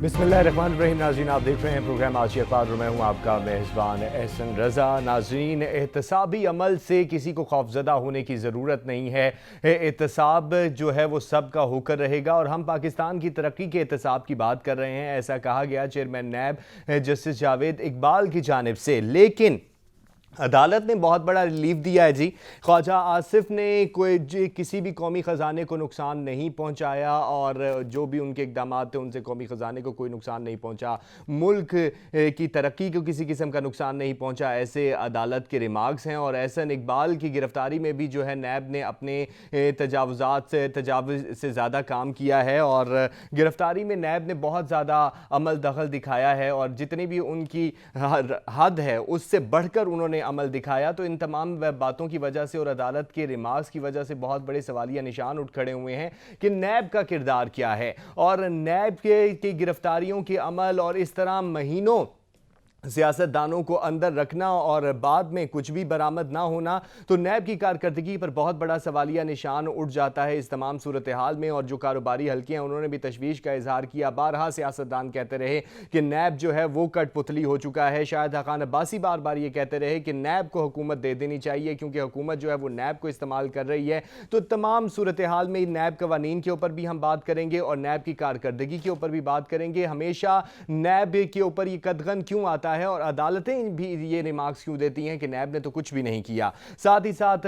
बिस्मिल्लाहिर्रहमानिर्रहीम। नाज़रीन, आप देख रहे हैं प्रोग्राम आज की अखबार और मैं हूँ आपका मेज़बान एहसन रज़ा। नाज़रीन, एहतसाबी अमल से किसी को खौफज़दा होने की ज़रूरत नहीं है। एहतसाब जो है वो सब का होकर रहेगा और हम पाकिस्तान की तरक्की के एहतसाब की बात कर रहे हैं। ऐसा कहा गया chairman NAB justice Javed Iqbal की जानिब से। लेकिन अदालत ने बहुत बड़ा रिलीफ दिया है जी। ख्वाजा आसिफ ने किसी भी कौमी ख़जाने को नुकसान नहीं पहुंचाया और जो भी उनके इक़दाम थे उनसे कौमी ख़जाने को कोई नुकसान नहीं पहुंचा, मुल्क की तरक्की को किसी किस्म का नुकसान नहीं पहुंचा, ऐसे अदालत के रिमार्क्स हैं। और एहसन इकबाल की गिरफ्तारी में भी जो है नैब ने अपने तजावुज़ से ज़्यादा काम किया है और गिरफ्तारी में नैब ने बहुत ज़्यादा अमल दखल दिखाया है और जितनी भी उनकी हद है उससे बढ़कर उन्होंने अमल दिखाया। तो इन तमाम बातों की वजह से और अदालत के रिमार्क्स की वजह से बहुत बड़े सवालिया निशान उठ खड़े हुए हैं कि नैब का किरदार क्या है और नैब की गिरफ्तारियों के अमल और इस तरह महीनों सियासतदानों को अंदर रखना और बाद में कुछ भी बरामद ना होना, तो नैब की कारकर्दगी पर बहुत बड़ा सवालिया निशान उठ जाता है इस तमाम सूरत हाल में। और जो कारोबारी हल्के हैं उन्होंने भी तशवीश का इजहार किया। बारहा सियासतदान कहते रहे कि नैब जो है वो कठपुतली हो चुका है। शाहिद हक़ान अब्बासी बार बार ये कहते रहे कि नैब को हुकूमत दे देनी चाहिए क्योंकि हुकूमत जो है वो नैब को इस्तेमाल कर रही है। तो तमाम सूरत हाल में नैब कवानीन के ऊपर भी हम बात करेंगे और नैब की कारकर्दगी के ऊपर भी बात करेंगे। हमेशा नैब के ऊपर ये कदगन क्यों आता है और अदालतें भी ये रिमार्क्स क्यों देती हैं कि नैब ने तो कुछ भी नहीं किया। साथ ही साथ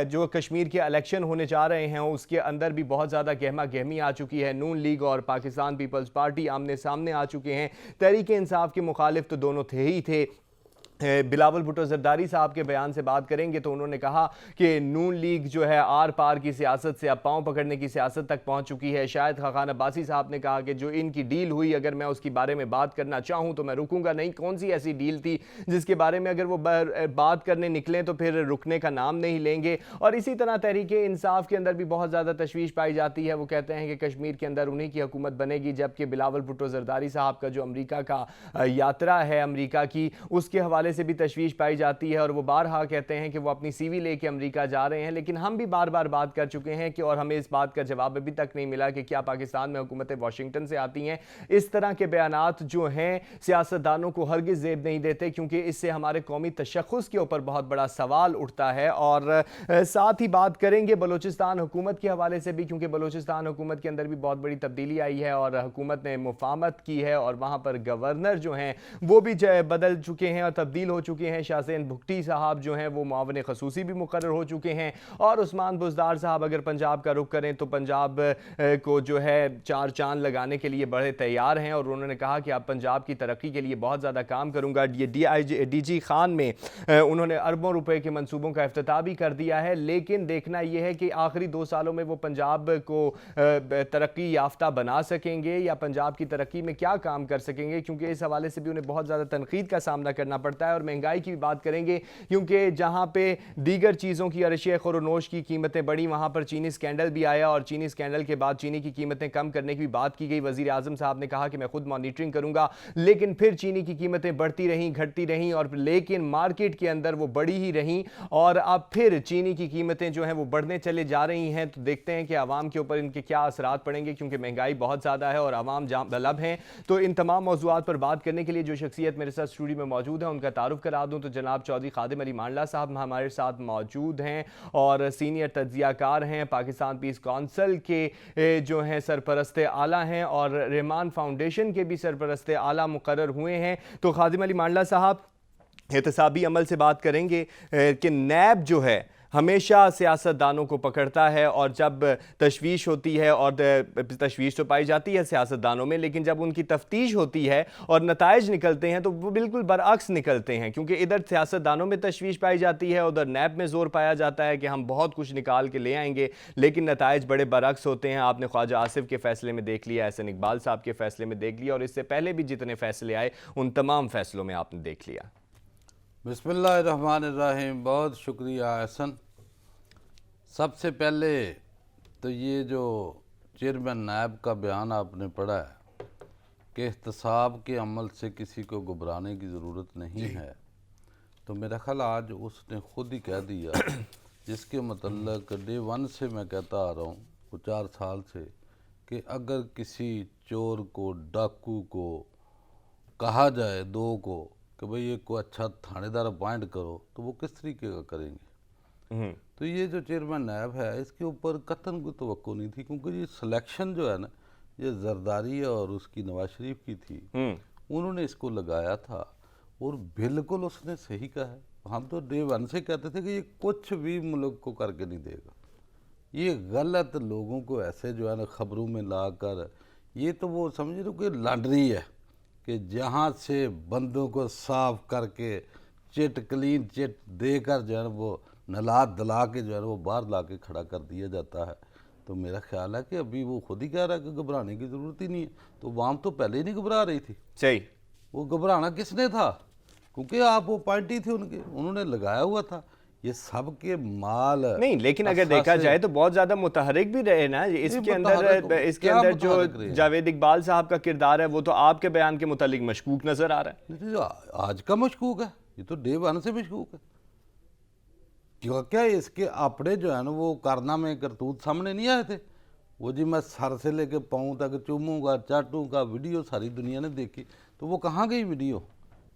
जो कश्मीर के इलेक्शन होने जा रहे हैं उसके अंदर भी बहुत ज़्यादा गहमा गहमी आ चुकी है। नून लीग और पाकिस्तान पीपल्स पार्टी आमने सामने आ चुके हैं। तहरीक इंसाफ के मुखालिफ तो दोनों थे ही थे। बिलावल भुट्टो जरदारी साहब के बयान से बात करेंगे तो उन्होंने कहा कि नून लीग जो है आर पार की सियासत से अब पांव पकड़ने की सियासत तक पहुंच चुकी है। शाहिद हक़ान अब्बासी साहब ने कहा कि जो इनकी डील हुई अगर मैं उसके बारे में बात करना चाहूं तो मैं रुकूंगा नहीं। कौन सी ऐसी डील थी जिसके बारे में अगर वो बात करने निकलें तो फिर रुकने का नाम नहीं लेंगे। और इसी तरह तहरीक इंसाफ के अंदर भी बहुत ज़्यादा तशवीश पाई जाती है। वो कहते हैं कि कश्मीर के अंदर उन्हीं की हुकूमत बनेगी, जबकि बिलावल भुट्टो जरदारी साहब का जो अमरीका का यात्रा है अमरीका की, उसके हवाले से भी तशवीश पाई जाती है और वो बारहा कहते हैं कि वो अपनी सीवी लेके अमेरिका जा रहे हैं। लेकिन हम भी बार बार बात कर चुके हैं कि और हमें इस बात का जवाब अभी तक नहीं मिला कि क्या पाकिस्तान में हुकूमतें वाशिंगटन से आती हैं। इस तरह के बयानात जो हैं सियासतदानों को हरगिज़ ज़ेब नहीं देते क्योंकि इससे हमारे कौमी तशख़्ख़ुस के ऊपर बहुत बड़ा सवाल उठता है। और साथ ही बात करेंगे बलूचिस्तान हुकूमत के हवाले से भी क्योंकि बलूचिस्तान हुकूमत के अंदर भी बहुत बड़ी तब्दीली आई है और हुकूमत ने मुफाहमत की है और वहाँ पर गवर्नर जो हैं वो भी बदल चुके हैं और तब्दील हो चुके हैं। शाहसेन भुगटी साहब जो हैं वो मुआवन खसूसी भी मुकर्रर हो चुके हैं और उस्मान बुज़दार साहब अगर पंजाब का रुख करें तो पंजाब को जो है चार चांद लगाने के लिए बड़े तैयार हैं और उन्होंने कहा कि अब पंजाब की तरक्की के लिए बहुत ज़्यादा काम करूंगा। ये DG खान में उन्होंने अरबों रुपए के मंसूबों का इफ्तिताह भी कर दिया है। लेकिन देखना यह है कि आखिरी 2 सालों में वो पंजाब को तरक्की याफ्ता बना सकेंगे या पंजाब की तरक्की में क्या काम कर सकेंगे, क्योंकि इस हवाले से भी उन्हें बहुत ज़्यादा तनकीद का सामना करना पड़ता है। और महंगाई की भी बात करेंगे क्योंकि जहां पे दीगर चीज़ों की अरशिया खुरोनोश की कीमतें बढ़ी वहां पर चीनी स्कैंडल भी आया और चीनी स्कैंडल के बाद चीनी की कीमतें कम करने की भी बात की गई। वज़ीर आज़म साहब ने कहा कि मैं खुद मॉनिटरिंग करूंगा, लेकिन फिर चीनी की कीमतें बढ़ती रहीं, घटती रहीं और लेकिन मार्केट के अंदर वो बढ़ी ही रहीं और अब फिर चीनी की कीमतें जो हैं वो बढ़ने चले जा रही हैं। तो देखते हैं कि आवाम के ऊपर इनके क्या असरात पड़ेंगे क्योंकि महंगाई बहुत ज़्यादा है और आवाम तलब हैं। तो इन तमाम मौज़ूआत पर बात करने के लिए जो शख्सियत मेरे साथ स्टूडियो में मौजूद है उनका तारुफ करा दूं तो जनाब चौधरी खादिम अली मांडला साहब हमारे साथ मौजूद हैं और सीनियर तज्ज़ियाकार हैं, पाकिस्तान पीस काउंसिल के जो हैं सरपरस्त आला हैं और रहमान फाउंडेशन के भी सरपरस्त आला मुकर्रर हुए हैं। तो खादिम अली मांडला साहब, एहतसाबी अमल से बात करेंगे कि नैब जो है हमेशा सियासतदानों को पकड़ता है और जब तशवीश होती है और तशवीश तो पाई जाती है सियासतदानों में, लेकिन जब उनकी तफ्तीश होती है और नताइज निकलते हैं तो वो बिल्कुल बरअक्स निकलते हैं क्योंकि इधर सियासतदानों में तशवीश पाई जाती है, उधर नैब में जोर पाया जाता है कि हम बहुत कुछ निकाल के ले आएंगे, लेकिन नताइज बड़े बरअक्स होते हैं। आपने ख्वाजा आसिफ के फैसले में देख लिया, एहसन इकबाल साहब के फैसले में देख लिया और इससे पहले भी जितने फैसले आए उन तमाम फैसलों में आपने देख लिया। बिस्मिल्लाहिर्रहमानिर्रहीम। बहुत शुक्रिया एहसन। सबसे पहले तो ये जो चेयरमैन नायब का बयान आपने पढ़ा है कि एहतसाब के अमल से किसी को घबराने की ज़रूरत नहीं है, तो मेरा ख्याल आज उसने खुद ही कह दिया जिसके मतलब डे 1 से मैं कहता आ रहा हूँ 4 साल से कि अगर किसी चोर को, डाकू को कहा जाए, दो को, कि भाई एक को अच्छा थानेदार अपॉइंट करो, तो वो किस तरीके का करेंगे। तो ये जो चेयरमैन नायब है, इसके ऊपर कतन कोई तवक्को नहीं थी, क्योंकि ये सिलेक्शन जो है ना, ये जरदारी और उसकी नवाज शरीफ की थी, उन्होंने इसको लगाया था। और बिल्कुल उसने सही कहा है। हम तो डे वन से कहते थे कि ये कुछ भी मुल्क को करके नहीं देगा। ये गलत लोगों को ऐसे जो है ना खबरों में लाकर, ये तो वो समझ लो कि लॉन्ड्री है कि जहाँ से बंदों को साफ करके चिट क्लीन चिट देकर जो है वो नला दला के जो है वो बाहर ला के खड़ा कर दिया जाता है। तो मेरा ख्याल है कि अभी वो खुद ही कह रहा है कि घबराने की ज़रूरत ही नहीं है। तो वाम तो पहले ही नहीं घबरा रही थी। सही। वो घबराना किसने था, क्योंकि आप वो पार्टी थी उनके, उन्होंने लगाया हुआ था। ये सब के माल नहीं, लेकिन अगर देखा जाए तो बहुत ज्यादा मुतहरिक भी रहे ना इसके अंदर जो जावेद इकबाल साहब का किरदार है वो तो आपके बयान के मुतालिक मशकूक नजर आ रहा है। जो आज का मशकूक है, ये तो डे वन से मशकूक है। क्यों क्या इसके अपने जो है ना वो कारनामे करतूत सामने नहीं आए थे। वो जी मैं सर से लेके पाँव तक चूमूंगा चाटूंगा, वीडियो सारी दुनिया ने देखी। तो वो कहाँ गई वीडियो,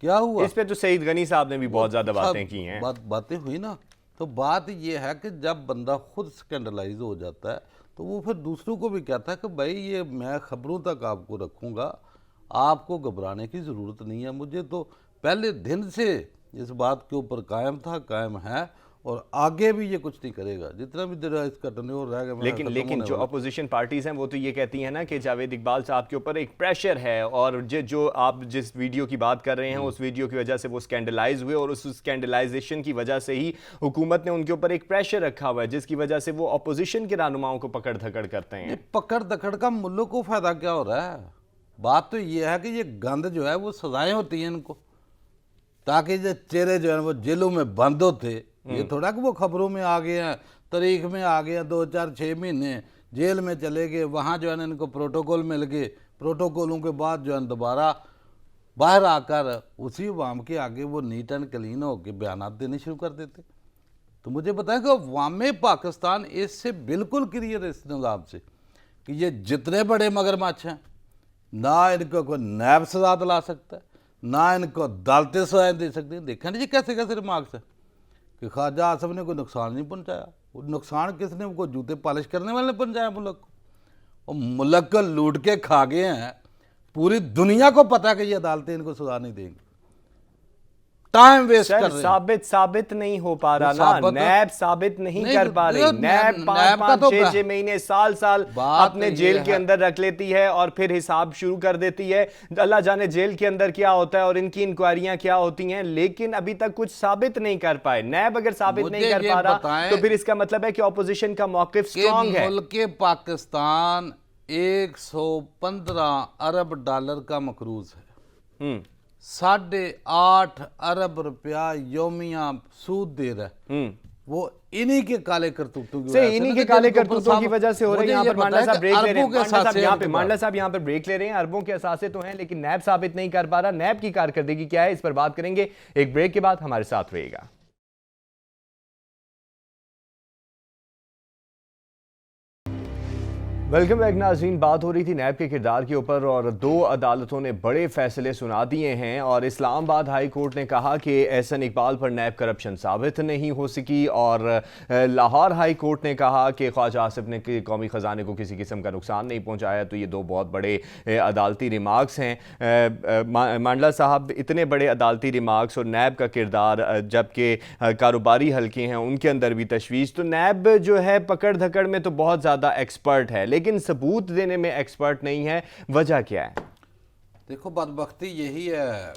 क्या हुआ? इस पे तो सईद गनी साहब ने भी बहुत ज्यादा बातें की हैं। बातें हुई ना। तो बात ये है कि जब बंदा खुद स्कैंडलाइज हो जाता है तो वो फिर दूसरों को भी कहता है कि भाई ये मैं खबरों तक आपको रखूँगा, आपको घबराने की ज़रूरत नहीं है। मुझे तो पहले दिन से इस बात के ऊपर कायम था, कायम है, और आगे भी ये कुछ नहीं करेगा जितना भी देर इसका टर्नओवर रहेगा। लेकिन जो अपोजिशन पार्टीज हैं वो तो ये कहती हैं ना कि जावेद इकबाल साहब के ऊपर एक प्रेशर है, और जो आप जिस वीडियो की बात कर रहे हैं उस वीडियो की वजह से वो स्कैंडलाइज हुए, और उस स्कैंडलाइजेशन की वजह से ही हुकूमत ने उनके ऊपर एक प्रेशर रखा हुआ है, जिसकी वजह से वो अपोजिशन के रहनुमाओं को पकड़ धकड़ करते हैं। पकड़ धकड़ का मुल्क को फायदा क्या हो रहा है? बात तो ये है कि ये गंद जो है वो सजाएं होती हैं इनको, ताकि जो चेहरे जो है वो जेलों में बंद होते। ये थोड़ा कि वो खबरों में आ गए हैं, तारीख में आ गए, 2 4 6 महीने जेल में चले गए, वहाँ जो है ना इनको प्रोटोकॉल मिल गए, प्रोटोकॉलों के बाद जो है दोबारा बाहर आकर उसी अवाम के आगे वो नीट एंड क्लीन होकर बयान देने शुरू कर देते। तो मुझे बताया कि अवाम पाकिस्तान इससे बिल्कुल क्लियर है इस निज़ाम से कि ये जितने बड़े मगरमच्छ हैं, ना इनको कोई नैब सजा दिला सकता है, ना इनको अदालतें सजाएं दे सकती हैं। देखा नहीं जी कैसे कैसे रिमार्क्स है कि ख्वाजा आसफ ने कोई नुकसान नहीं पहुंचाया। वो नुकसान किसने, वो जूते पॉलिश करने वाले ने पहुंचाया मुल्क को। और मुल्क को लूट के खा गए हैं। पूरी दुनिया को पता है कि ये अदालतें इनको सजा नहीं देंगी। टाइम वेस्ट कर रहे हैं। साबित नहीं हो पा रहा ना, नैब साबित नहीं कर पा रही। नैब 5-5 6 महीने साल अपने जेल के अंदर रख लेती है और फिर हिसाब शुरू कर देती है। अल्लाह जाने जेल के अंदर क्या होता है और इनकी इंक्वायरियां क्या होती हैं, लेकिन अभी तक कुछ साबित नहीं कर पाए। नैब अगर साबित नहीं कर पा रहा तो फिर इसका मतलब है कि ऑपोजिशन का मौकिफ स्ट्रांग है। मुल्क पाकिस्तान 115 अरब डॉलर का मकरूज है, 8.5 अरब रुपया योमिया सूद दे रहा है। वो इन्हीं के काले करतूतों की वजह से, इन्हीं के काले करतूतों की वजह से हो रही है। यहाँ पर मांडला साहब ब्रेक ले रहे हैं, मांडला साहब यहाँ पर ब्रेक ले रहे हैं। अरबों के असासे तो हैं, लेकिन नैब साबित नहीं कर पा रहा। नैब की कारकर्दगी क्या है, इस पर बात करेंगे एक ब्रेक के बाद। हमारे साथ रहिएगा। वेलकम बैक नाज़रीन। बात हो रही थी नैब के किरदार के ऊपर, और 2 अदालतों ने बड़े फैसले सुना दिए हैं। और इस्लामाबाद हाई कोर्ट ने कहा कि एहसन इकबाल पर नैब करप्शन साबित नहीं हो सकी, और लाहौर हाई कोर्ट ने कहा कि ख्वाजा आसिफ ने कौमी ख़जाने को किसी किस्म का नुकसान नहीं पहुंचाया। तो ये 2 बहुत बड़े अदालती रिमार्क्स हैं। मांडला साहब, इतने बड़े अदालती रिमार्क्स और नैब का किरदार, जबकि कारोबारी हल्के हैं उनके अंदर भी तशवीश, तो नैब जो है पकड़ धकड़ में तो बहुत ज़्यादा एक्सपर्ट है, लेकिन सबूत देने में एक्सपर्ट नहीं है। वजह क्या है? देखो, बदबख्ती यही है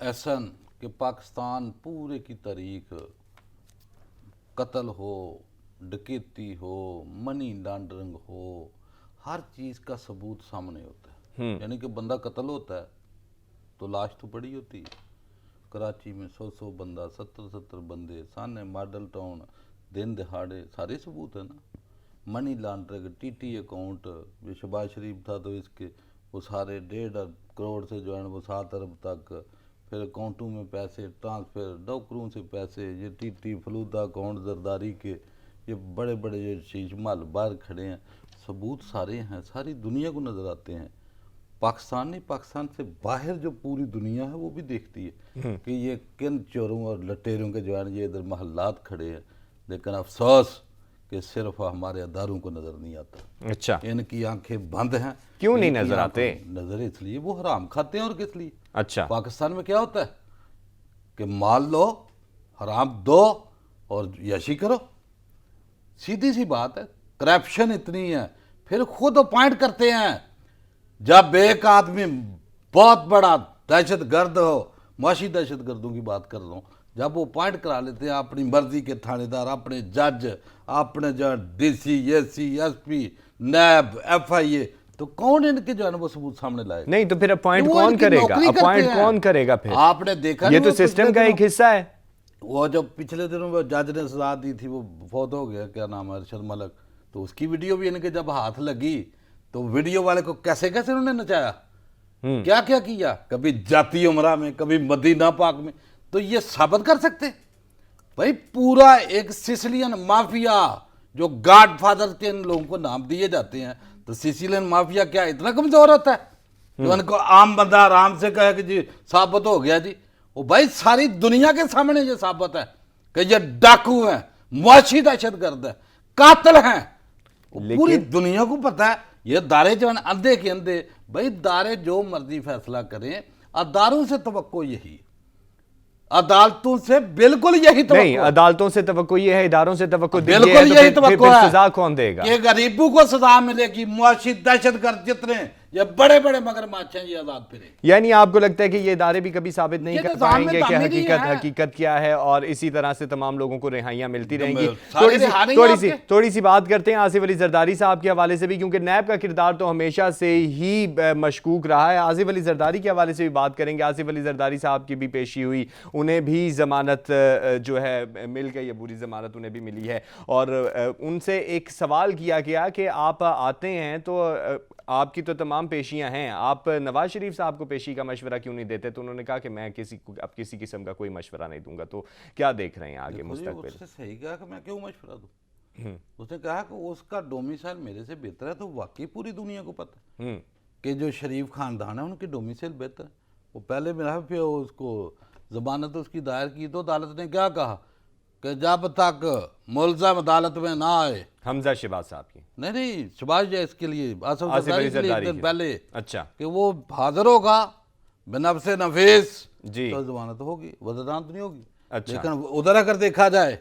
एहसन कि पाकिस्तान पूरे की तारीख कत्ल हो, डकैती हो, मनी लॉन्ड्रिंग हो, हर चीज़ का सबूत सामने होता है। यानी कि बंदा कत्ल होता है तो लाश तो पड़ी होती है। कराची में 100 बंदा, 70 बंदे, सामने मॉडल टाउन, दिन दिहाड़े, सारे सबूत है ना। मनी लॉन्ड्रिंग, टीटी अकाउंट, ये शहबाज शरीफ था तो इसके वो सारे 1.5 करोड़ से जो है वो 7 अरब तक, फिर अकाउंटों में पैसे ट्रांसफ़र, नौकरों से पैसे, ये टीटी फलूदा अकाउंट जरदारी के, ये बड़े बड़े ये शीश माल बाहर खड़े हैं, सबूत सारे हैं, सारी दुनिया को नज़र आते हैं। पाकिस्तान नहीं, पाकिस्तान से बाहर जो पूरी दुनिया है वो भी देखती है कि ये किन चोरों और लटेरों के जो है ये इधर महल्लात खड़े हैं, लेकिन अफसोस कि सिर्फ हमारे अदारों को नजर नहीं आता। अच्छा, इनकी आंखें बंद हैं। क्यों नहीं इनकी नजर आते? नजर इसलिए वो हराम खाते हैं, और किस लिए। अच्छा, पाकिस्तान में क्या होता है कि माल लो, हराम दो और यशी करो, सीधी सी बात है। करप्शन इतनी है, फिर खुद अपॉइंट करते हैं। जब एक आदमी बहुत बड़ा दहशत गर्द हो, माशी दहशत गर्दों की बात कर रहा हूँ, जब वो अपॉइंट करा लेते हैं अपनी मर्जी के थानेदार, अपने जज, अपने जो डीसी, एसी, एसपी, नैब, एफआईए, तो कौन इनके जो है ना वो सबूत सामने लाए? नहीं तो फिर अपॉइंट वो कौन इनकी करेगा? नौकरी करते अपॉइंट हैं। कौन करेगा फिर? आपने देखा ये नहीं तो वो सिस्टम पिछले का एक दिनों- हिस्सा है। वो जो पिछले दिनों वो जज ने सजा दी थी, वो फौत हो गया, क्या नाम है, अरशद मलिक, तो उसकी वीडियो भी इनके जब हाथ लगी तो वीडियो वाले को कैसे कैसे उन्होंने नचाया, क्या क्या किया, कभी जाती उमरा में, कभी मदीना पाक में। तो ये साबित कर सकते भाई पूरा एक सिसिलियन माफिया, जो गॉड फादर के इन लोगों को नाम दिए जाते हैं, तो सिसिलियन माफिया क्या इतना कमजोर होता है जो उनको आम बंदा आराम से कहे कि जी साबित हो गया जी? वो भाई सारी दुनिया के सामने ये साबित है कि ये डाकू हैं, मुआशी दहशतगर्द है, कातिल हैं। पूरी दुनिया को पता है। ये दारे जो है अंधे के अंधे, भाई दारे जो मर्जी फैसला करें, अदारों से तवक्को यही, अदालतों से बिल्कुल यही तवक्को नहीं, अदालतों से तवक्को ये है, इदारों से तवक्को बिल्कुल ये है, तो यही फिर तवक्को है। सजा कौन देगा? कि गरीबों को सजा मिलेगी, मुआशी दहशतगर्द जितने ये बड़े बड़े मगरमच्छ हैं ये आजाद फिरे। यानी आपको लगता है कि ये इदारे भी कभी साबित नहीं ये कर निजाम में पाएंगे कि तामीरी है। हकीकत क्या है, और इसी तरह से तमाम लोगों को रिहाइयां मिलती रहेंगी। सारे रिहा नहीं हैं आपके। थोड़ी सी बात करते हैं आसिफ अली जरदारी साहब के हवाले से भी, क्योंकि नैब का किरदार तो हमेशा से ही मशकूक रहा है। आसिफ अली जरदारी के हवाले से भी बात करेंगे। आसिफ अली जरदारी साहब की भी पेशी हुई, उन्हें भी जमानत जो है मिल गई, अबूरी जमानत उन्हें भी मिली है, और उनसे एक सवाल किया गया कि आप आते हैं तो आपकी तो तमाम पेशियां हैं, आप नवाज शरीफ साहब को पेशी का मशवरा क्यों नहीं देते? तो उन्होंने कहा कि मैं अब किसी किस्म का कोई मशवरा नहीं दूंगा। तो क्या देख रहे हैं आगे मुस्तकबिल? उससे सही कहा कि मैं क्यों मशवरा दूं। उसने कहा कि उसका डोमिसाइल मेरे से बेहतर है, तो वाकई पूरी दुनिया को पता है कि जो शरीफ खानदान है उनकी डोमिसाइल बेहतर है। वो पहले मेरा फिर उसको जमानत उसकी दायर की तो अदालत ने क्या कहा कि जब तक मुलज़म अदालत में ना आए, हमजा शहबाज साहब की, नहीं शबाज है इसके लिए, आसिफ आसिफ अली जरदारी के लिए एक जरदारी दिन की। पहले, अच्छा कि वो हाजिर होगा बिनफ्स नफीस जी। तो जमानत होगी, वजदान तो नहीं होगी। अच्छा। लेकिन उधर अगर देखा जाए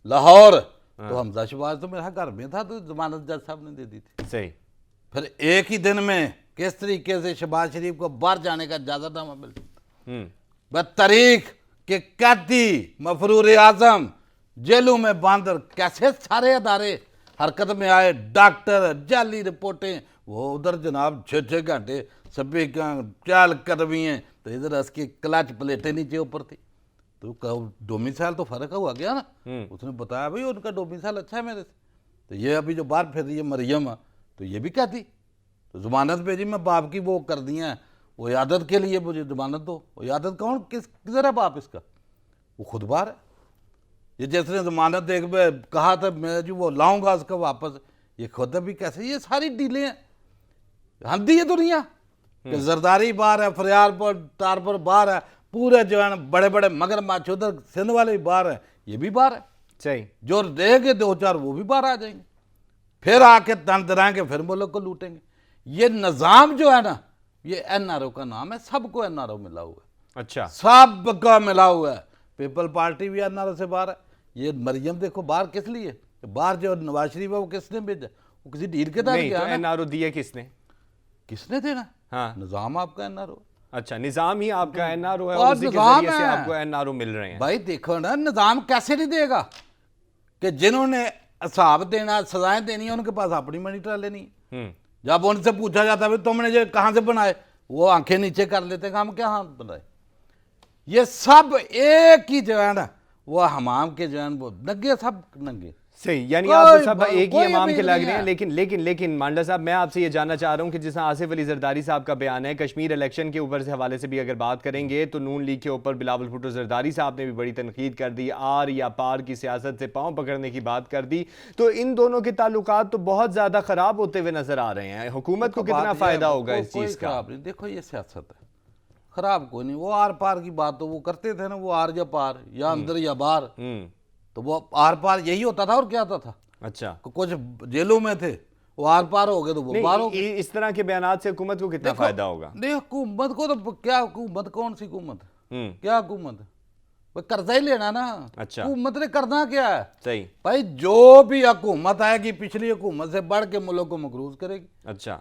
लाहौर, तो हमजा शहबाज तो मेरा घर में था, तो जमानत जज साहब ने दे दी थी। सही। फिर एक ही दिन में किस तरीके से शहबाज शरीफ को बाहर जाने का इजाजतनामा मिल, तारीख के कैदी मफरूर आजम जेलों में बंद, कैसे सारे अदारे हरकत में आए, डॉक्टर, जाली रिपोर्टें, वो उधर जनाब 6-6 घंटे सभी चहल कदमी हैं, तो इधर उसकी क्लच प्लेटें नीचे ऊपर थी। तो डोमिसाइल तो फर्क हुआ गया ना। उसने बताया भाई उनका डोमिसाइल अच्छा है मेरे से। तो ये अभी जो बाहर फिर रही है मरियम, तो ये भी क्या थी, तो जमानत भेजी, मैं बाप की वो कर दिया है, वो यादत के लिए मुझे जमानत दो। वो यादत कौन, किधर है बाप इसका? वो खुद बाहर है। ये जिसने जमानत देख कहा था मैं जी वो लाऊंगा उसका वापस, ये खुद भी कैसे, ये सारी डीलें हैं। हंदी है दुनिया कि जरदारी बाहर है, फरियारपुर तारपुर बाहर है, पूरे जो है बड़े बड़े मगरमच्छ उधर सिंध वाले भी बाहर है, ये भी बाहर है। सही। जो रहेंगे 2-4 वो भी बाहर आ जाएंगे, फिर आके तन दराएंगे, फिर मुल्क को लूटेंगे। ये निज़ाम जो है ना, ये एनआरओ का नाम है, सबको एनआरओ मिला हुआ है। अच्छा। सबका मिला हुआ है। पीपल पार्टी भी एनआरओ से बाहर है। ये मरियम देखो बाहर किस लिए, बाहर जो नवाज शरीफ है वो किसने भेजा, वो किसी डील के तहत नहीं गया तो ना। एनआरओ दिया किसने? किसने देना? हाँ, निजाम आपका एनआरओ। अच्छा, निजाम ही आपका एनआरओ है, और और उसी के निजाम जरिए से है। आपको एनआरओ मिल रहे हैं। भाई देखो ना, निजाम कैसे नहीं देगा कि जिन्होंने हिसाब देना, सजाएं देनी है, उनके पास अपनी मनी ट्रा लेनी है। जब उनसे पूछा जाता है तुमने ये कहाँ से बनाए, वो आंखें नीचे कर लेते हैं, हम क्या हाथ बनाए। ये सब एक ही जो है ना, वो हमाम के जो है वो नंगे, सब नंगे, सही, यानी आप कोई सब एक ही कोई इमाम के उम्मीद लग नहीं रहे हैं। है। लेकिन मांडा साहब, मैं आपसे ये जानना चाह रहा हूँ कि जिस तरह आसिफ अली जरदारी साहब का बयान है, कश्मीर इलेक्शन के ऊपर से हवाले से भी अगर बात करेंगे तो नून लीग के ऊपर बिलावल भुट्टो जरदारी साहब ने भी बड़ी तनकीद कर दी, आर या पार की सियासत से पांव पकड़ने की बात कर दी। तो इन दोनों के ताल्लुकात तो बहुत ज्यादा खराब होते हुए नजर आ रहे हैं। हुकूमत को देखो, कितना बात यह फायदा है, होगा इस कोई चीज का? खराब नहीं। देखो ये सियासत है, खराब कोई नहीं। वो आर पार की बात तो वो करते थे ना, वो आर या पार या अंदर या बाहर, तो वो आर पार यही होता था और क्या होता था। अच्छा, कुछ जेलों में थे, वो आर पार हो गए तो वो बाहर हो गए। इस तरह के बयानात से हुकूमत को कितना देखो, फायदा होगा? नहीं हुकूमत को तो क्या, हुकूमत कौन सी हुकूमत है, हम्म। क्या हुकूमत है, वो कर्जा ही लेना ना। अच्छा। हुकूमत ने करना क्या है सही। भाई, जो भी हुकूमत आएगी पिछली हुकूमत से बढ़ के मुल्क को मकरूज करेगी। अच्छा,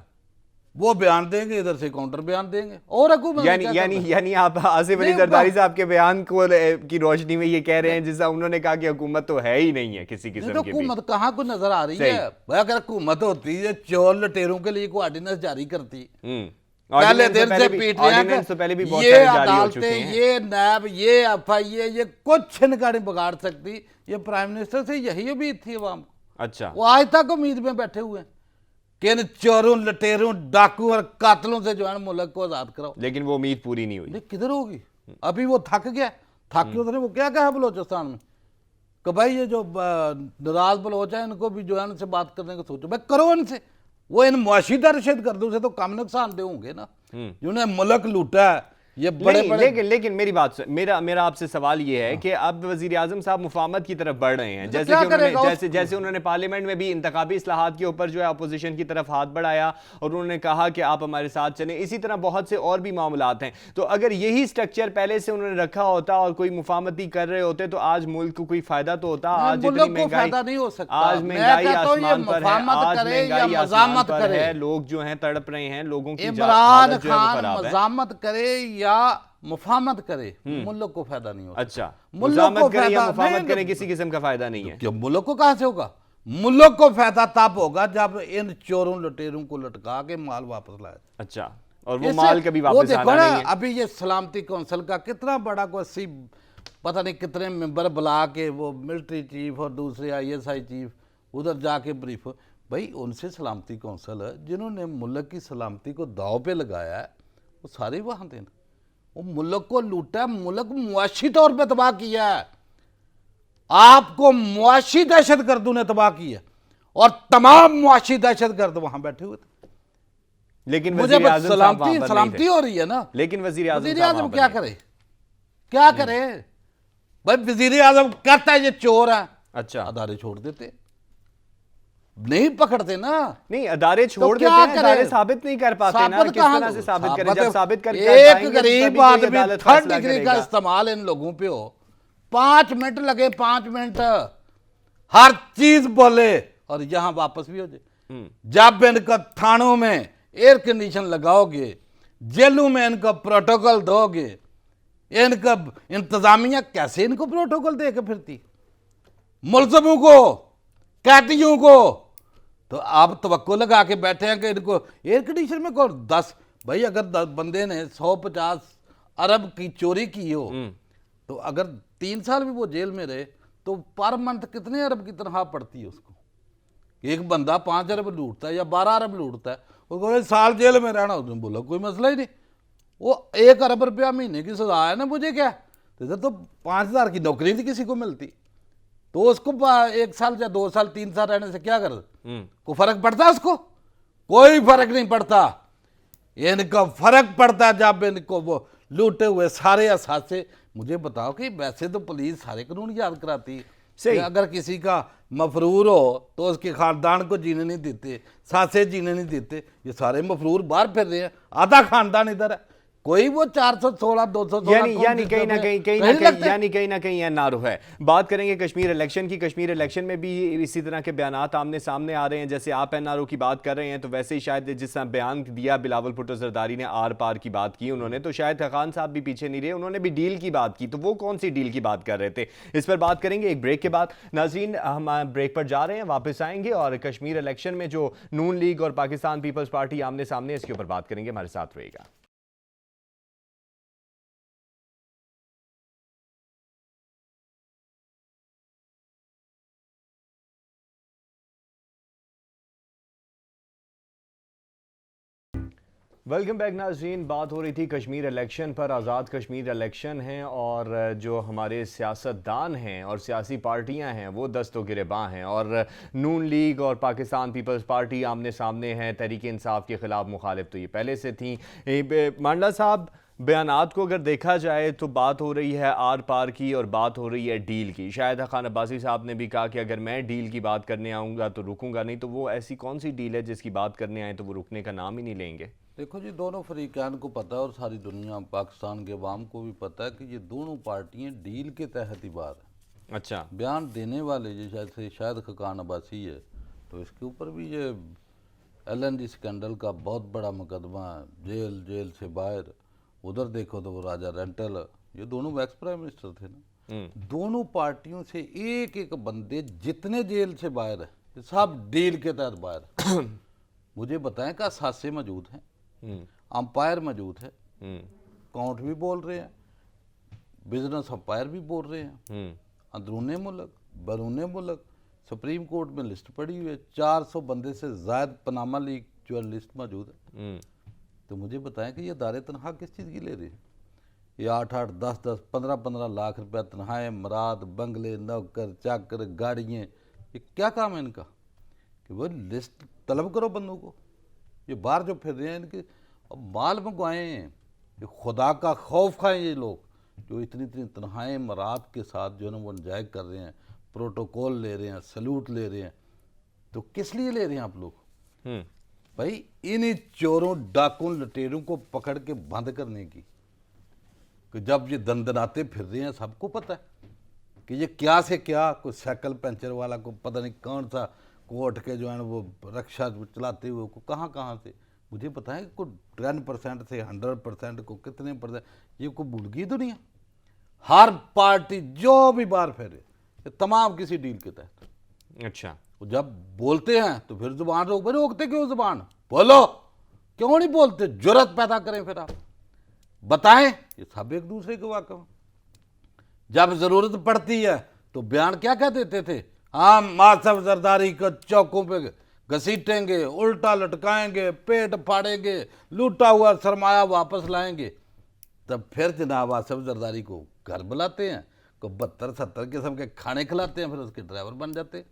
वो बयान देंगे, इधर से काउंटर बयान देंगे, और हुकूमत ने क्या करना? यानी आप आसिफ अली नहीं, जरदारी साहब के बयान को की रोशनी में ये कह रहे हैं जिसका उन्होंने कहा कि हुकूमत तो है ही नहीं है किसी नहीं किस्म तो की भी। हुकूमत कहाँ को नजर आ रही सही। है भाई? अगर हुकूमत होती है, चोर लटेरों के लिए कोई ऑर्डिनेंस जारी करती, हम्म। पहले ऑर्डिनेंस तो दिन पहले से भी पीट रहे ऑर्डिनेंस तो पहले भी हैं बहुत ये सारे जारी हो चुके अदालतें, हैं। ये नैब, ये एफआईए, ये कुछ इनका नहीं बिगाड़ सकती। ये प्राइम मिनिस्टर से यही उम्मीद थी अवाम को। अच्छा, वो आज तक उम्मीद में बैठे हुए हैं कि इन चोरों लटेरों डाकू और कातलों से जो है ना मुल्क को आजाद कराओ। लेकिन वो उम्मीद पूरी नहीं हुई। नहीं, किधर होगी? अभी वो थक गया, थक के उसने वो क्या कहा बलोचिस्तान में कि भाई ये जो नाराज बलोच है, इनको भी जो है उनसे बात करने को सोचो। भाई करो इनसे, वो इन मुआशी दहशत गर्दों से तो कम नुकसानदेह होंगे ना, जिन्होंने मुल्क लूटा है। ये बड़े नहीं, बड़े लेकिन मेरी बात मेरा आपसे सवाल ये है कि अब वजीर आजम साहब मुफाहमत की तरफ बढ़ रहे हैं, तो जैसे क्या कि उन्होंने करेगा जैसे उन्होंने पार्लियामेंट में भी इंतखाबी इस्लाहात के ऊपर जो है अपोजिशन की तरफ हाथ बढ़ाया और उन्होंने कहा कि आप हमारे साथ चलें। इसी तरह बहुत से और भी मामलात हैं। तो अगर यही स्ट्रक्चर पहले से उन्होंने रखा होता और कोई मुफाहमती कर रहे होते तो आज मुल्क को कोई फायदा तो होता। आज जितनी मुल्क को महंगाई, फायदा नहीं हो सकता। आज मैं महंगाई कहता हूं ये आसमान पर है, मुफाहमत आज करे या महंगाई आसमान मज़ामत पर करे। है, लोग जो हैं तड़प रहे हैं, लोगों की इमरान हालत जो है वो खान खराब है। मज़ामत करे या मुफाहमत करे, मुल्क को फायदा नहीं होता। अच्छा, मुल्क को मुजामत करें या फायदा मुफाहमत नहीं, करें, किसी किस्म का फायदा नहीं है। क्या मुल्क को कहां से होगा? मुल्क को फायदा तब होगा जब इन चोरों लुटेरों को लटका के माल वापस लाया। अच्छा, और वो माल कभी वापस आना नहीं है। अभी ये सलामती कौंसिल का कितना बड़ा को 80 पता नहीं कितने मेंबर बुला के, वो मिलिट्री चीफ और दूसरे ISI चीफ उधर जाके ब्रीफ। भाई उनसे सलामती कौंसिल है, जिन्होंने मुल्क की सलामती को दाव पे लगाया है, वो सारे वहां थे। वो मुल्क को लूटा, मुल्क मुआशी तौर पे तबाह किया है। आपको मुआशी दहशत गर्दों ने तबाह किया और तमाम मुआशी दहशत गर्द वहां बैठे हुए थे। लेकिन मुझे वजीर आज़म साहब वहां पर सलामती नहीं थे। हो रही है ना। लेकिन वजीर आज़म वजीर साहब आजम वहां पर क्या नहीं करे, क्या करे भाई? वजीर आजम कहता है ये चोर है, थे। अच्छा, अदारे छोड़ देते, नहीं पकड़ते ना। नहीं, अदारे तो छोड़ क्या देते हैं, करे? अदारे साबित नहीं कर पाते ना। साबित किस कहाँ? तरह से साबित करें? साबित जब साबित कर एक पाएंगे तो गरीब तभी कोई आदमी अदालत 3rd फैसला डिग्री का करेगा। इस्तेमाल इन लोगों पे हो, 5 मिनट लगे, 5 मिनट हर चीज बोले और यहां वापस भी हो जाए। जब इनका थानों में एयर कंडीशन लगाओगे, जेलों में इनका प्रोटोकॉल दोगे, इनका इंतजामिया कैसे इनको प्रोटोकॉल दे के फिरती, मुलजमों को, कैदियों को। तो आप तवक्को लगा के बैठे हैं कि इनको एयर कंडीशन में कौन 10 भाई, अगर 10 बंदे ने 150 अरब की चोरी की हो, तो अगर 3 साल भी वो जेल में रहे तो पर मंथ कितने अरब की तनख्वाह पड़ती है उसको? एक बंदा 5 अरब लूटता है या 12 अरब लूटता है, उसको साल जेल में रहना, उसने बोला कोई मसला ही नहीं, वो 1 अरब रुपया महीने की सजा है ना, मुझे क्या। तो इधर तो 5,000 की नौकरी नहीं किसी को मिलती, तो उसको 1 साल या 2 साल 3 साल रहने से क्या कर, कोई फर्क पड़ता है उसको? कोई फर्क नहीं पड़ता। इनका फर्क पड़ता है जब इनको वो लूटे हुए सारे असासे। मुझे बताओ कि वैसे तो पुलिस सारे कानून याद कराती है कि अगर किसी का मफरूर हो तो उसके खानदान को जीने नहीं देते, सासे जीने नहीं देते। ये सारे मफरूर बाहर फिर रहे हैं, आधा खानदान इधर है, कोई वो 416 216 यानी कहीं ना कहीं नारो है। बात करेंगे कश्मीर इलेक्शन की। कश्मीर इलेक्शन में भी इसी तरह के बयानात आमने सामने आ रहे हैं। जैसे आप NRO की बात कर रहे हैं, तो वैसे ही शायद जिस तरह बयान दिया बिलावल भुट्टो जरदारी ने, आर पार की बात की उन्होंने, तो शायद खान साहब भी पीछे नहीं रहे, उन्होंने भी डील की बात की। तो वो कौन सी डील की बात कर रहे थे, इस पर बात करेंगे एक ब्रेक के बाद। नाज़रीन, हम ब्रेक पर जा रहे हैं, वापस आएंगे और कश्मीर इलेक्शन में जो नून लीग और पाकिस्तान पीपल्स पार्टी आमने सामने, इसके ऊपर बात करेंगे। हमारे साथ रहेगा। वेलकम बैक नाज़रीन। बात हो रही थी कश्मीर इलेक्शन पर। आज़ाद कश्मीर इलेक्शन हैं और जो हमारे सियासतदान हैं और सियासी पार्टियां हैं वो दस्तों गिरेबां हैं और नून लीग और पाकिस्तान पीपल्स पार्टी आमने सामने हैं। तहरीक इंसाफ के ख़िलाफ़ मुखालिफ तो ये पहले से थी। मांडला साहब, बयानात को अगर देखा जाए तो बात हो रही है आर पार की और बात हो रही है डील की। शाहिद खान अब्बासी साहब ने भी कहा कि अगर मैं डील की बात करने आऊँगा तो रुकूंगा नहीं। तो वो ऐसी कौन सी डील है जिसकी बात करने आए तो वो रुकने का नाम ही नहीं लेंगे? देखो जी, दोनों फरीकान को पता है और सारी दुनिया पाकिस्तान के अवाम को भी पता है कि ये दोनों पार्टियां डील के तहत ही बाहर हैं। अच्छा। बयान देने वाले जैसे शाहिद खान अब्बासी है, तो इसके ऊपर भी ये LNG स्कैंडल का बहुत बड़ा मुकदमा है, जेल से बाहर। उधर देखो तो वो राजा रेंटल, ये दोनों एक्स प्राइम मिनिस्टर थे ना। दोनों पार्टियों से एक एक बंदे जितने जेल से बाहर है ये सब डील के तहत बाहर है। मुझे बताएं कि असासे मौजूद हैं, अंपायर मौजूद है, काउंट भी बोल रहे हैं, बिजनेस अंपायर भी बोल रहे हैं, अंदरूने मुल्क बैरूने मुल्क सुप्रीम कोर्ट में लिस्ट पड़ी हुई है। 400 बंदे से ज्यादा पनामा लीग जो लिस्ट मौजूद है। तो मुझे बताएं कि ये दारे तनख्वाह किस चीज़ की ले रही है? ये 8-8, 10-10, 15-15 लाख रुपया तनख्वाहें, मराद, बंगले, नौकर चाकर, गाड़ियाँ, ये क्या काम है इनका कि वो लिस्ट तलब करो बंदों को? ये बाहर जो फिर रहे हैं इनके अब माल मंगवाएं, ये खुदा का खौफ खाएं। ये लोग जो इतनी इतनी तनख्वाहें मराद के साथ जो है ना वो इंजॉय कर रहे हैं, प्रोटोकॉल ले रहे हैं, सल्यूट ले रहे हैं, तो किस लिए ले रहे हैं आप लोग? भाई इन चोरों, डाकुओं, लुटेरों को पकड़ के बंद करने की, कि जब ये दंदनाते फिर रहे हैं सबको पता है कि ये क्या से क्या, कोई साइकिल पंचर वाला को पता नहीं कौन सा कोर्ट के जो है ना वो रक्षा चलाते हुए को कहाँ से। मुझे पता है को 10% से 100% को कितने %, ये को भूल गई दुनिया। हर पार्टी जो भी बाहर फेरे ये तमाम किसी डील के तहत। अच्छा। जब बोलते हैं तो फिर जुबान रोकते क्यों? जुबान बोलो, क्यों नहीं बोलते? जुर्रत पैदा करें, फिर आप बताएं। ये सब एक दूसरे के वाकफ हैं। जब जरूरत पड़ती है तो बयान क्या कह देते थे? हाँ, मासफ जरदारी को चौकों पे घसीटेंगे, उल्टा लटकाएंगे, पेट फाड़ेंगे, लूटा हुआ सरमाया वापस लाएंगे। तब फिर जनाब आसफ जरदारी को घर बुलाते हैं, को 72-70 किस्म के खाने खिलाते हैं, फिर उसके ड्राइवर बन जाते हैं।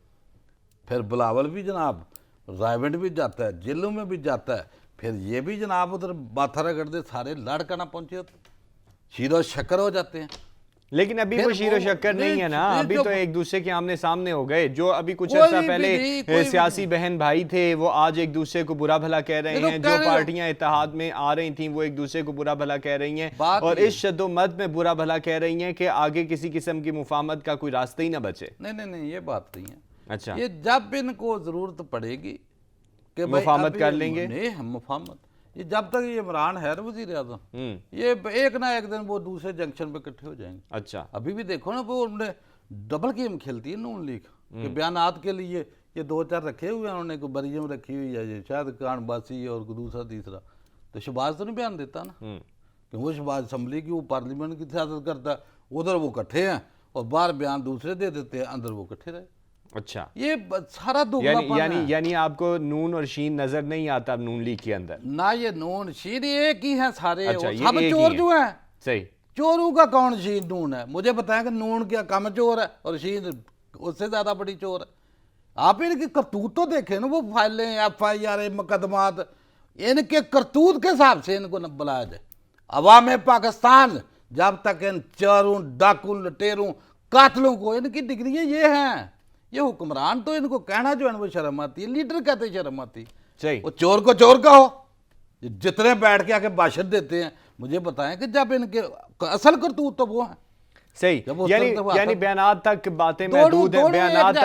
फिर बिलावल भी जनाब रायवेंड भी जाता है, जेलों में भी जाता है। फिर ये भी जनाब उधर माथा रगड़ दे, सारे लड़का ना पहुंचे, शीरो शक्कर हो जाते हैं। लेकिन अभी वो शीरो शक्कर नहीं है ना, अभी तो एक दूसरे के आमने सामने हो गए। जो अभी कुछ कोई अर्सा भी पहले नहीं, सियासी बहन भाई थे वो आज एक दूसरे को बुरा भला कह रहे हैं। जो पार्टियां इत्तेहाद में आ रही थी वो एक दूसरे को बुरा भला कह रही हैं और इस शद्दोमत में बुरा भला कह रही हैं कि आगे किसी किस्म की मुफाहमत का कोई रास्ता ही ना बचे। नहीं, ये बात नहीं है। अच्छा, ये जब इनको जरूरत पड़ेगी कि मुफाहमत कर लेंगे, नहीं हम मुफाहमत, ये जब तक ये इमरान है वजीर आजम, ये एक ना एक दिन वो दूसरे जंक्शन पे इकट्ठे हो जाएंगे। अच्छा, अभी भी देखो ना वो उन्होंने डबल गेम खेलती है नून लीग के बयानात के लिए। ये 2-4 रखे हुए हैं उन्होंने, को बरियम रखी हुई है, ये शायद खान बासी और दूसरा तीसरा। तो शहबाज तो नहीं बयान देता ना, कि वो शहबाज असम्बली की, वो पार्लियामेंट की सियासत करता है। उधर वो इकट्ठे हैं और बाहर बयान दूसरे दे देते हैं, अंदर वो इकट्ठे रहे। अच्छा, ये सारा यानी आपको नून और शीन नजर नहीं आता नून लीग के अंदर ना? ये नून शीन एक ही है सारे। अच्छा, सब चोर जो है। सही, चोरों का कौन शीन नून है? मुझे बताया कि नून क्या कम चोर है और शीन उससे ज्यादा बड़ी चोर है। आप इनकी करतूत तो देखे ना, वो फाइलें, FIR, मुकदमात, इनके करतूत के हिसाब से इनको न बुलाया जाए। अवाम पाकिस्तान जब तक इन चोरों, डाकुओं, लुटेरों, कातलों को इनकी डिग्रियां ये हैं, ये हुक्मरान तो इनको कहना जो है वो शर्म आती है, लीडर कहते शर्म आती है। वो चोर को चोर कहो, जितने बैठ के आके भाषण देते हैं। मुझे बताएं कि जब इनके असल करतूत तो वो है। सही, यानी बयानात तक बातें महदूद हैं, बयानात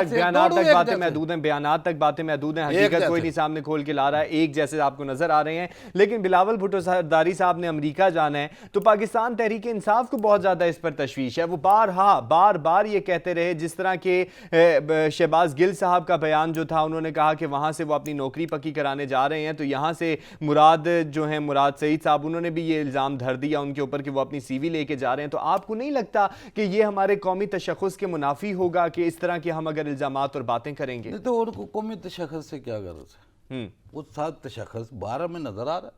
तक बातें महदूद हैं, हकीकत कोई नहीं सामने खोल के ला रहा है, एक जैसे आपको नजर आ रहे हैं। लेकिन बिलावल भुट्टो सरदारी साहब ने अमेरिका जाना है तो पाकिस्तान तहरीक इंसाफ को बहुत ज्यादा इस पर तशवीश है। वो बार बार ये कहते रहे, जिस तरह के शहबाज गिल साहब का बयान जो था, उन्होंने कहा कि वहां से वो अपनी नौकरी पक्की कराने जा रहे हैं, तो यहां से मुराद जो है मुराद सईद साहब, उन्होंने भी ये इल्जाम धर दिया उनके ऊपर कि वो अपनी CV लेके जा रहे हैं। तो आपको नहीं लगता कि ये हमारे कौमी तशख़्ख़ुस के मुनाफी होगा कि इस तरह के हम अगर इल्जामात और बातें करेंगे? तो उनको कौमी तशख़्ख़ुस से क्या गरज है? वो साथ तशख़्ख़ुस 12 में नजर आ रहा है।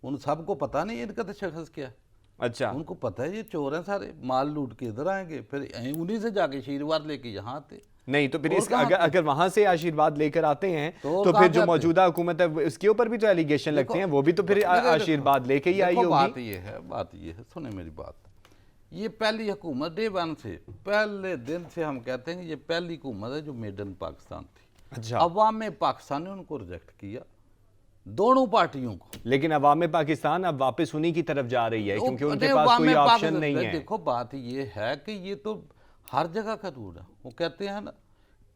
उन सबको पता नहीं इनका तो शख्स क्या है। अच्छा, उनको पता है ये चोर हैं सारे, माल लूट के इधर आएंगे, फिर उन्हीं से जाके आशीर्वाद लेके यहाँ आते। नहीं तो फिर और इसका कहाँ अगर पे? अगर वहां से आशीर्वाद लेकर आते हैं तो तो कहाँ फिर पे जो आते? मौजूदा हुकूमत है उसके ऊपर भी तो एलिगेशन लगते हैं, वो भी तो फिर देखो, आशीर्वाद लेके ही आई देखो, होगी। बात ये है, सुने मेरी बात। ये पहली हुकूमत डे वन से, पहले दिन से हम कहते हैं कि ये पहली हुकूमत है जो मेड इन पाकिस्तान थी। अच्छा, अवाम पाकिस्तान ने उनको रिजेक्ट किया, दोनों पार्टियों को। लेकिन अवाम पाकिस्तान अब वापस उन्हीं की तरफ जा रही है क्योंकि उनके पास अवाम कोई ऑप्शन पाकिस्तान- नहीं है। देखो बात ये है कि ये तो हर जगह का रूल है। वो कहते हैं ना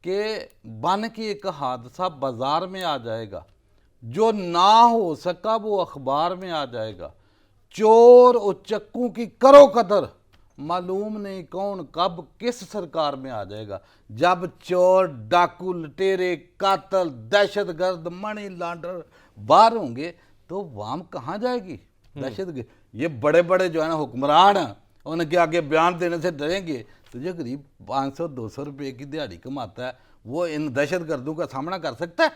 कि बन के एक हादसा बाजार में आ जाएगा, जो ना हो सका वो अखबार में आ जाएगा। चोर और चक्कू की करो कदर, मालूम नहीं कौन कब किस सरकार में आ जाएगा। जब चोर, डाकू, लुटेरे, कातल, दहशतगर्द, मनी लॉन्डर बाहर होंगे तो वाम कहाँ जाएगी? दहशतगर्द ये बड़े बड़े जो है ना हुक्मरान हैं, उनके आगे बयान देने से डरेंगे। तो जो गरीब 500-200 रुपए की दिहाड़ी कमाता है वो इन दहशतगर्दों का सामना कर सकता है?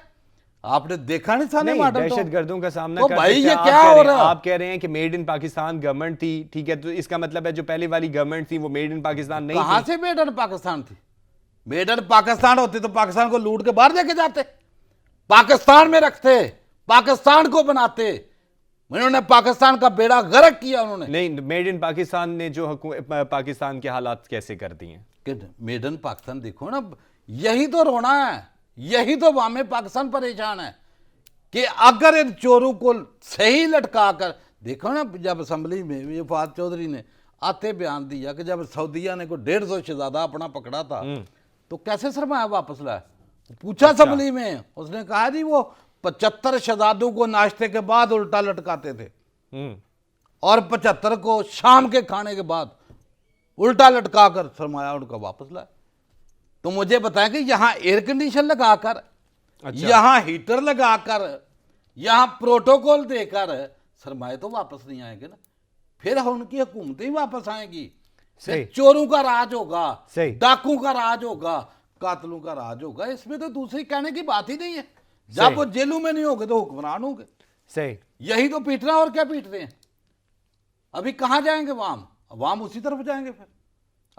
आपने देखा नहीं सामने नहीं, मॉडल तो? दहशतगर्दों का सामना तो कर भाई सकते ये हैं। क्या आप कह हो रहे हैं- रहा है? आप कह रहे हैं कि मेड इन पाकिस्तान गवर्नमेंट थी, ठीक है, तो इसका मतलब है जो पहले वाली गवर्नमेंट थी वो मेड इन पाकिस्तान नहीं कहां थी। से मेड इन पाकिस्तान थी? मेड इन पाकिस्तान होती तो पाकिस्तान को लूट के बाहर लेके जाते, पाकिस्तान में रखते, पाकिस्तान को बनाते। उन्होंने पाकिस्तान का बेड़ा गर्क किया उन्होंने। नहीं, मेड इन पाकिस्तान ने जो पाकिस्तान के हालात कैसे कर दिए हैं? कि मेड इन पाकिस्तान देखो ना, यही तो रोना है, यही तो वामे पाकिस्तान परेशान है कि अगर इन चोरों को सही लटका कर देखो ना। जब असम्बली में ये फवाद चौधरी ने आते बयान दिया कि जब सऊदीया ने को 150 शहजादा अपना पकड़ा था तो कैसे सरमाया वापस लाया, पूछा असम्बली में। उसने कहा जी वो 75 शहजादों को नाश्ते के बाद उल्टा लटकाते थे और 75 को शाम के खाने के बाद उल्टा लटका कर सरमाया उनका वापस लाया। तो मुझे बताएं कि यहां एयर कंडीशन लगाकर, अच्छा। यहां हीटर लगाकर, यहां प्रोटोकॉल देकर सरमाए तो वापस नहीं आएंगे ना। फिर उनकी हुकूमतें ही वापस आएंगी। सही। चोरों का राज होगा, सही। डाकू का राज होगा, कातलों का राज होगा। इसमें तो दूसरी कहने की बात ही नहीं है। सही। जब वो जेलों में नहीं होंगे तो हुक्मरान होंगे। सही। यही तो पीटना, और क्या पीट रहे हैं? अभी कहां जाएंगे वाम उसी तरफ जाएंगे फिर।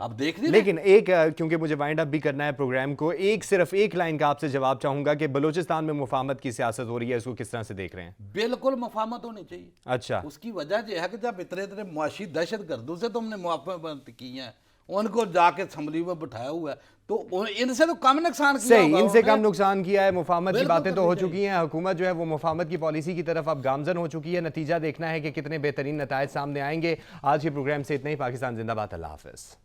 आप देख नहीं रहे? लेकिन एक क्योंकि मुझे वाइंड अप भी करना है प्रोग्राम को, सिर्फ एक लाइन का आपसे जवाब चाहूंगा कि बलूचिस्तान में मुफाहमत की सियासत हो रही है, इसको किस तरह से देख रहे हैं? बिल्कुल मुफाहमत होनी चाहिए। अच्छा, उसकी वजह यह है कि जब इतने इतने मुआशी दहशतगर्दों से तुमने मुआफत की है, उनको जाके असम्बली में बिठाया हुआ है, तो इनसे तो कम नुकसान किया सही, होगा इनसे उन्होंने। कम नुकसान किया है। मुफाहमत की बिल्कुल बातें तो करनी हो चाहिए। चुकी हैं, हुकूमत जो है वो मुफाहमत की पॉलिसी की तरफ अब गामजन हो चुकी है। नतीजा देखना है कि कितने बेहतरीन नतायज सामने आएंगे। आज के प्रोग्राम से इतना ही। पाकिस्तान जिंदाबाद। अल्लाह हाफिज।